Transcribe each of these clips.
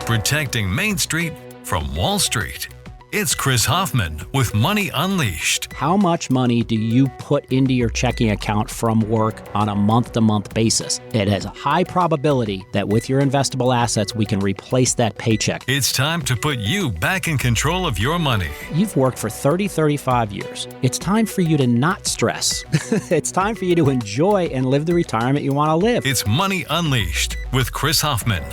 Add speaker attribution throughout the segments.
Speaker 1: protecting Main Street from Wall Street. It's Chris Hoffman with Money Unleashed.
Speaker 2: How much money do you put into your checking account from work on a month-to-month basis? It has a high probability that with your investable assets, we can replace that paycheck.
Speaker 1: It's time to put you back in control of your money.
Speaker 2: You've worked for 35 years. It's time for you to not stress. It's time for you to enjoy and live the retirement you want to live.
Speaker 1: It's Money Unleashed with Chris Hoffman.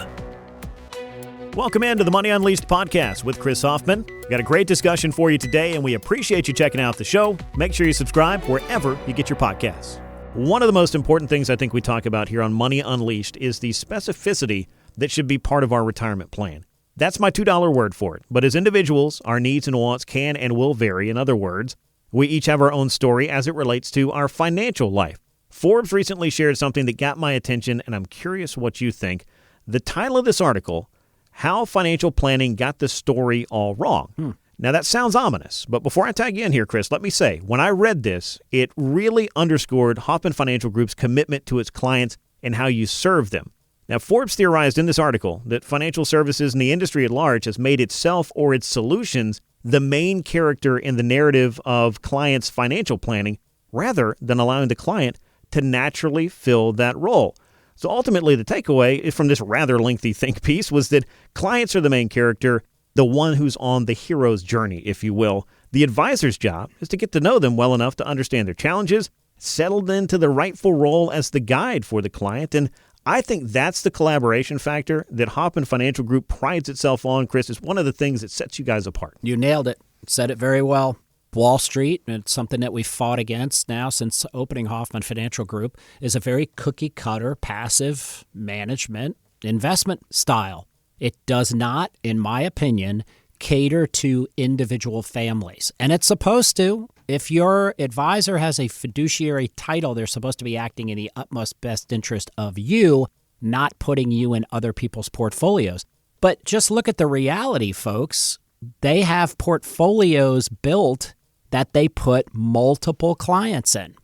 Speaker 3: Welcome into the Money Unleashed podcast with Chris Hoffman. We've got a great discussion for you today, and we appreciate you checking out the show. Make sure you subscribe wherever you get your podcasts. One of the most important things I think we talk about here on Money Unleashed is the specificity that should be part of our retirement plan. That's my $2 word for it. But as individuals, our needs and wants can and will vary. In other words, we each have our own story as it relates to our financial life. Forbes recently shared something that got my attention, and I'm curious what you think. The title of this article: How Financial Planning Got the Story All Wrong. Now, that sounds ominous, but before I tag you in here, Chris, let me say, when I read this, it really underscored Hoffman Financial Group's commitment to its clients and how you serve them. Now, Forbes theorized in this article that financial services and the industry at large has made itself or its solutions the main character in the narrative of clients' financial planning, rather than allowing the client to naturally fill that role. So ultimately, the takeaway from this rather lengthy think piece was that clients are the main character, the one who's on the hero's journey, if you will. The advisor's job is to get to know them well enough to understand their challenges, settled into the rightful role as the guide for the client. And I think that's the collaboration factor that Hoffman Financial Group prides itself on, Chris. Is one of the things that sets you guys apart.
Speaker 2: You nailed it. Said it very well. Wall Street, and it's something that we've fought against now since opening Hoffman Financial Group, is a very cookie-cutter, passive management investment style. It does not, in my opinion, cater to individual families. And it's supposed to. If your advisor has a fiduciary title, they're supposed to be acting in the utmost best interest of you, not putting you in other people's portfolios. But just look at the reality, folks. They have portfolios built that they put multiple clients in.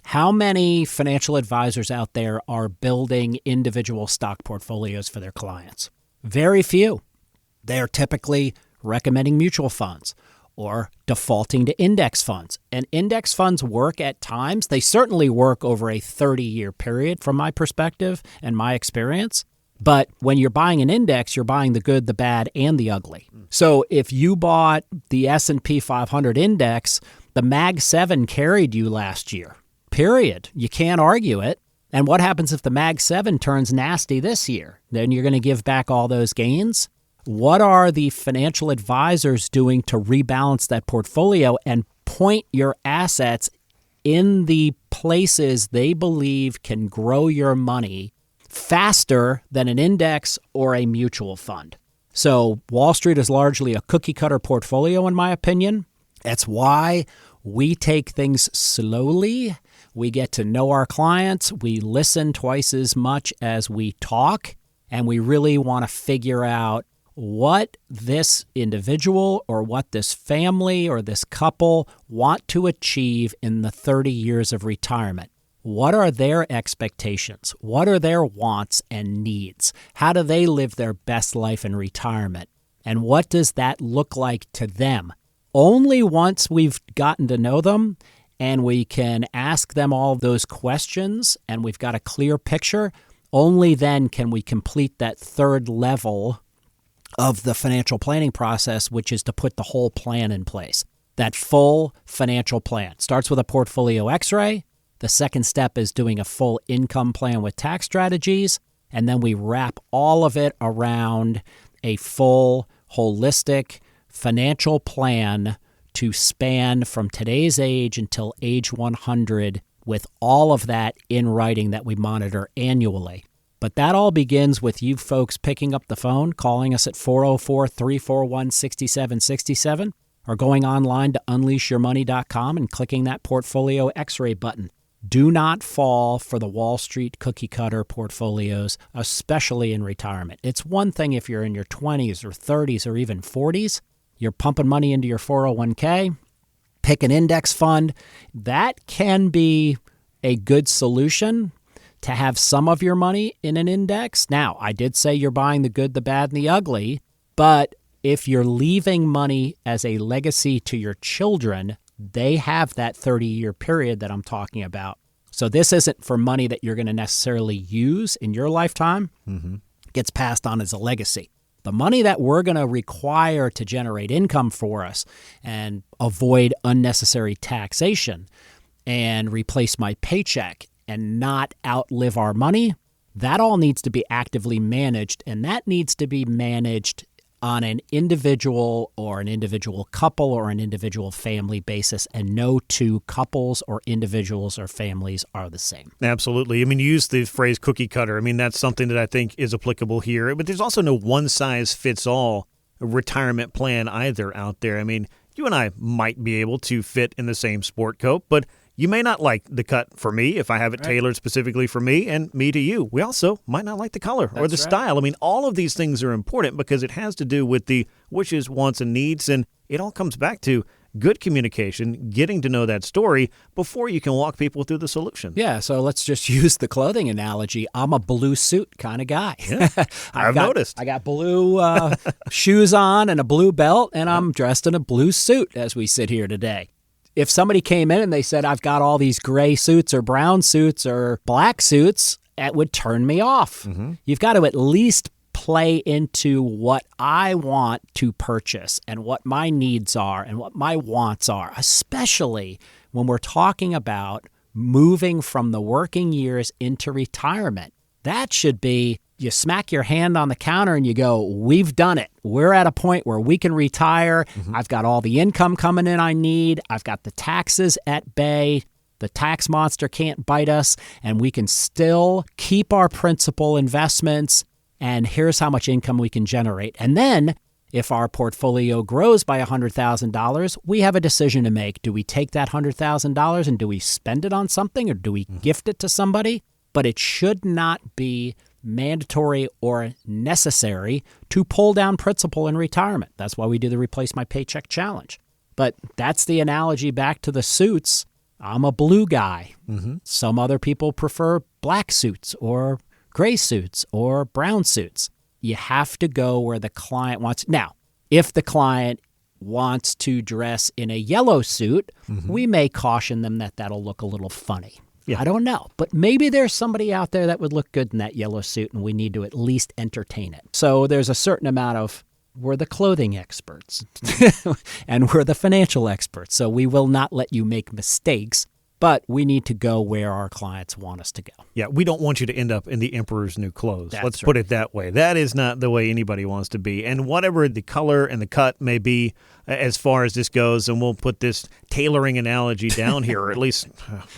Speaker 2: How many financial advisors out there are building individual stock portfolios for their clients? Very few. They're typically recommending mutual funds or defaulting to index funds. And index funds work at times. They certainly work over a 30-year period from my perspective and my experience. But when you're buying an index, you're buying the good, the bad, and the ugly. So if you bought the S&P 500 index, the Mag 7 carried you last year, period. You can't argue it. And what happens if the Mag 7 turns nasty this year? Then you're going to give back all those gains? What are the financial advisors doing to rebalance that portfolio and point your assets in the places they believe can grow your money faster than an index or a mutual fund? So Wall Street is largely a cookie-cutter portfolio, in my opinion. That's why we take things slowly. We get to know our clients. We listen twice as much as we talk. And we really want to figure out what this individual or what this family or this couple want to achieve in the 30 years of retirement. What are their expectations? What are their wants and needs? How do they live their best life in retirement? And what does that look like to them? Only once we've gotten to know them and we can ask them all those questions and we've got a clear picture, only then can we complete that third level of the financial planning process, which is to put the whole plan in place. That full financial plan starts with a portfolio x-ray. The second step is doing a full income plan with tax strategies, and then we wrap all of it around a full, holistic financial plan to span from today's age until age 100 with all of that in writing that we monitor annually. But that all begins with you folks picking up the phone, calling us at 404-341-6767, or going online to unleashyourmoney.com and clicking that portfolio x-ray button. Do not fall for the Wall Street cookie-cutter portfolios, especially in retirement. It's one thing if you're in your 20s or 30s or even 40s, you're pumping money into your 401k, pick an index fund. That can be a good solution to have some of your money in an index. Now, I did say you're buying the good, the bad, and the ugly, but if you're leaving money as a legacy to your children, they have that 30-year period that I'm talking about. So this isn't for money that you're going to necessarily use in your lifetime. It gets passed on as a legacy. The money that we're going to require to generate income for us and avoid unnecessary taxation and replace my paycheck and not outlive our money, that all needs to be actively managed, and that needs to be managed on an individual or an individual couple or an individual family basis, and no two couples or individuals or families are the same.
Speaker 3: Absolutely. I mean, you use the phrase cookie cutter. I mean, that's something that I think is applicable here, but there's also no one-size-fits-all retirement plan either out there. I mean, you and I might be able to fit in the same sport coat, but you may not like the cut for me if I have it tailored specifically for me, and me to you. We also might not like the color or the style. I mean, all of these things are important because it has to do with the wishes, wants, and needs, and it all comes back to good communication, getting to know that story before you can walk people through the solution.
Speaker 2: Yeah, so let's just use the clothing analogy. I'm a blue suit kind of guy.
Speaker 3: Yeah, I've noticed.
Speaker 2: I got blue shoes on and a blue belt, and I'm dressed in a blue suit as we sit here today. If somebody came in and they said, I've got all these gray suits or brown suits or black suits, it would turn me off. You've got to at least play into what I want to purchase and what my needs are and what my wants are, especially when we're talking about moving from the working years into retirement. That should be, you smack your hand on the counter and you go, we've done it. We're at a point where we can retire. I've got all the income coming in I need. I've got the taxes at bay. The tax monster can't bite us, and we can still keep our principal investments, and here's how much income we can generate. And then if our portfolio grows by $100,000, we have a decision to make. Do we take that $100,000 and do we spend it on something, or do we gift it to somebody? But it should not be mandatory or necessary to pull down principal in retirement. That's why we do the Replace My Paycheck Challenge. But that's the analogy back to the suits. I'm a blue guy. Some other people prefer black suits or gray suits or brown suits. You have to go where the client wants. Now, if the client wants to dress in a yellow suit, we may caution them that that'll look a little funny. Yeah. I don't know, but maybe there's somebody out there that would look good in that yellow suit, and we need to at least entertain it. So there's a certain amount of, we're the clothing experts and we're the financial experts, so we will not let you make mistakes, but we need to go where our clients want us to go.
Speaker 3: Yeah, we don't want you to end up in the emperor's new clothes. Let's
Speaker 2: right.
Speaker 3: put it that way. That is not the way anybody wants to be. And whatever the color and the cut may be as far as this goes, and we'll put this tailoring analogy down here, or at least,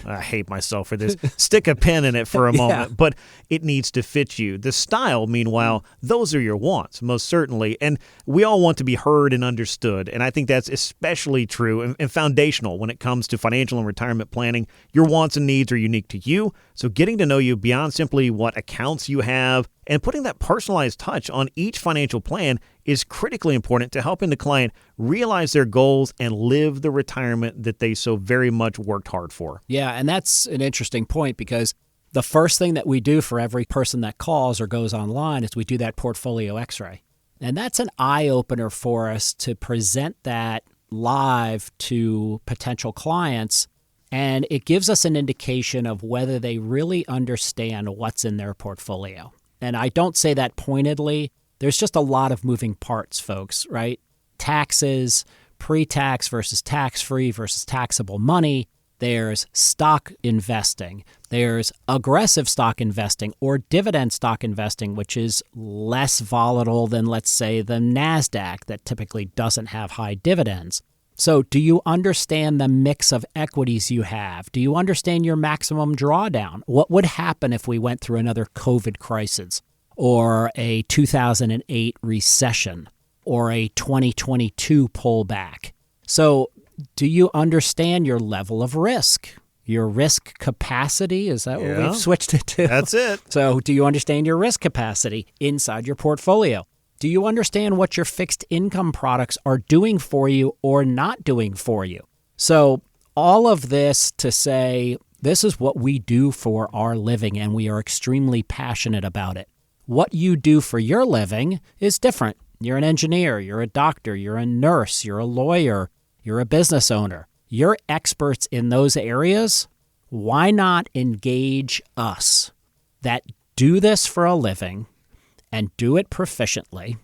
Speaker 3: I hate myself for this, stick a pin in it for a moment, but it needs to fit you. The style, meanwhile, those are your wants, most certainly. And we all want to be heard and understood. And I think that's especially true and foundational when it comes to financial and retirement planning. Your wants and needs are unique to you. So getting to know you beyond simply what accounts you have and putting that personalized touch on each financial plan is critically important to helping the client realize their goals and live the retirement that they so very much worked hard for.
Speaker 2: Yeah, and that's an interesting point, because the first thing that we do for every person that calls or goes online is we do that portfolio x-ray. And that's an eye-opener for us to present that live to potential clients, and it gives us an indication of whether they really understand what's in their portfolio. And I don't say that pointedly. There's just a lot of moving parts, folks, right? Taxes, pre-tax versus tax-free versus taxable money. There's stock investing. There's aggressive stock investing or dividend stock investing, which is less volatile than, let's say, the NASDAQ that typically doesn't have high dividends. So do you understand the mix of equities you have? Do you understand your maximum drawdown? What would happen if we went through another COVID crisis or a 2008 recession or a 2022 pullback? So do you understand your level of risk? Your risk capacity? Is that what we've switched it to?
Speaker 3: That's it.
Speaker 2: So do you understand your risk capacity inside your portfolio? Do you understand what your fixed income products are doing for you or not doing for you? So all of this to say This is what we do for our living, and we are extremely passionate about it. What you do for your living is different. You're an engineer, you're a doctor, you're a nurse, you're a lawyer, you're a business owner. You're experts in those areas. Why not engage us that do this for a living and do it proficiently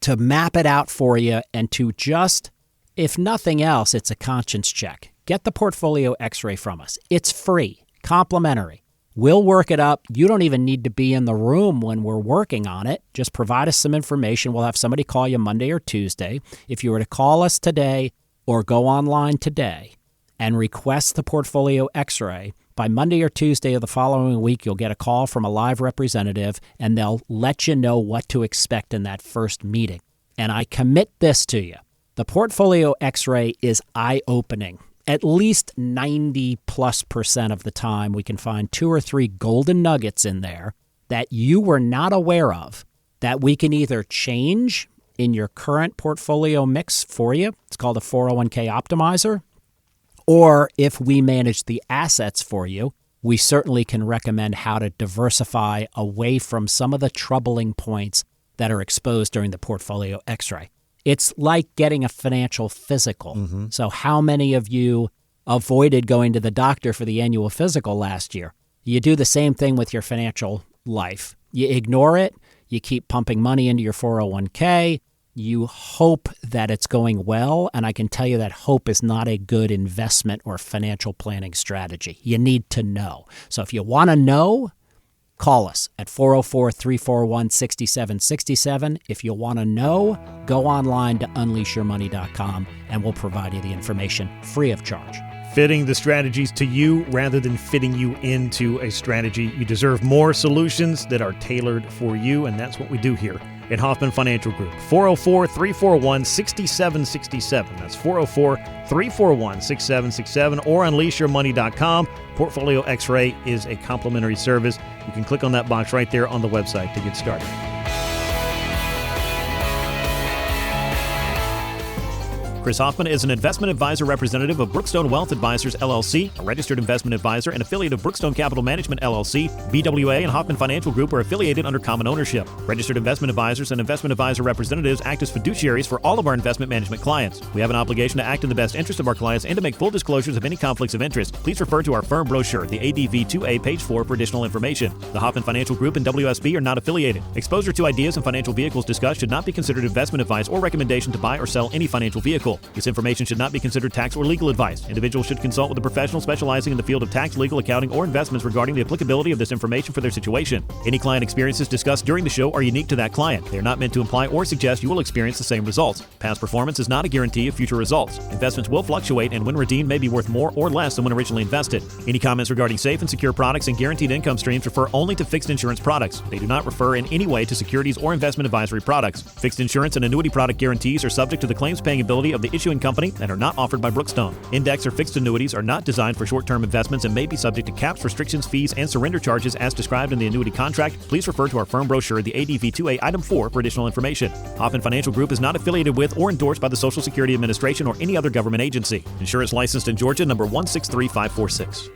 Speaker 2: to map it out for you and to just, if nothing else, it's a conscience check. Get the portfolio x-ray from us. It's free, complimentary. We'll work it up. You don't even need to be in the room when we're working on it. Just provide us some information. We'll have somebody call you Monday or Tuesday. If you were to call us today or go online today and request the portfolio x-ray, by Monday or Tuesday of the following week, you'll get a call from a live representative, and they'll let you know what to expect in that first meeting. And I commit this to you. The portfolio x-ray is eye-opening. At least 90+% of the time, we can find 2 or 3 golden nuggets in there that you were not aware of that we can either change in your current portfolio mix for you. It's called a 401k optimizer. Or if we manage the assets for you, we certainly can recommend how to diversify away from some of the troubling points that are exposed during the portfolio x-ray. It's like getting a financial physical. Mm-hmm. So how many of you avoided going to the doctor for the annual physical last year? You do the same thing with your financial life. You ignore it. You keep pumping money into your 401k. You hope that it's going well, and I can tell you that hope is not a good investment or financial planning strategy. You need to know. So if you want to know, call us at 404-341-6767. If you want to know, go online to unleashyourmoney.com, and we'll provide you the information free of charge.
Speaker 3: Fitting the strategies to you rather than fitting you into a strategy. You deserve more solutions that are tailored for you, and that's what we do here at Hoffman Financial Group. 404-341-6767. That's 404-341-6767 or unleashyourmoney.com. Portfolio X-Ray is a complimentary service. You can click on that box right there on the website to get started. Chris Hoffman is an investment advisor representative of Brookstone Wealth Advisors, LLC, a registered investment advisor and affiliate of Brookstone Capital Management, LLC. BWA and Hoffman Financial Group are affiliated under common ownership. Registered investment advisors and investment advisor representatives act as fiduciaries for all of our investment management clients. We have an obligation to act in the best interest of our clients and to make full disclosures of any conflicts of interest. Please refer to our firm brochure, the ADV2A, page 4, for additional information. The Hoffman Financial Group and WSB are not affiliated. Exposure to ideas and financial vehicles discussed should not be considered investment advice or recommendation to buy or sell any financial vehicle. This information should not be considered tax or legal advice. Individuals should consult with a professional specializing in the field of tax, legal, accounting, or investments regarding the applicability of this information for their situation. Any client experiences discussed during the show are unique to that client. They are not meant to imply or suggest you will experience the same results. Past performance is not a guarantee of future results. Investments will fluctuate and when redeemed may be worth more or less than when originally invested. Any comments regarding safe and secure products and guaranteed income streams refer only to fixed insurance products. They do not refer in any way to securities or investment advisory products. Fixed insurance and annuity product guarantees are subject to the claims paying ability of the issuing company and are not offered by Brookstone. Index or fixed annuities are not designed for short-term investments and may be subject to caps, restrictions, fees, and surrender charges as described in the annuity contract. Please refer to our firm brochure, the ADV2A Item 4, for additional information. Hoffman Financial Group is not affiliated with or endorsed by the Social Security Administration or any other government agency. Insurance licensed in Georgia, number 163546.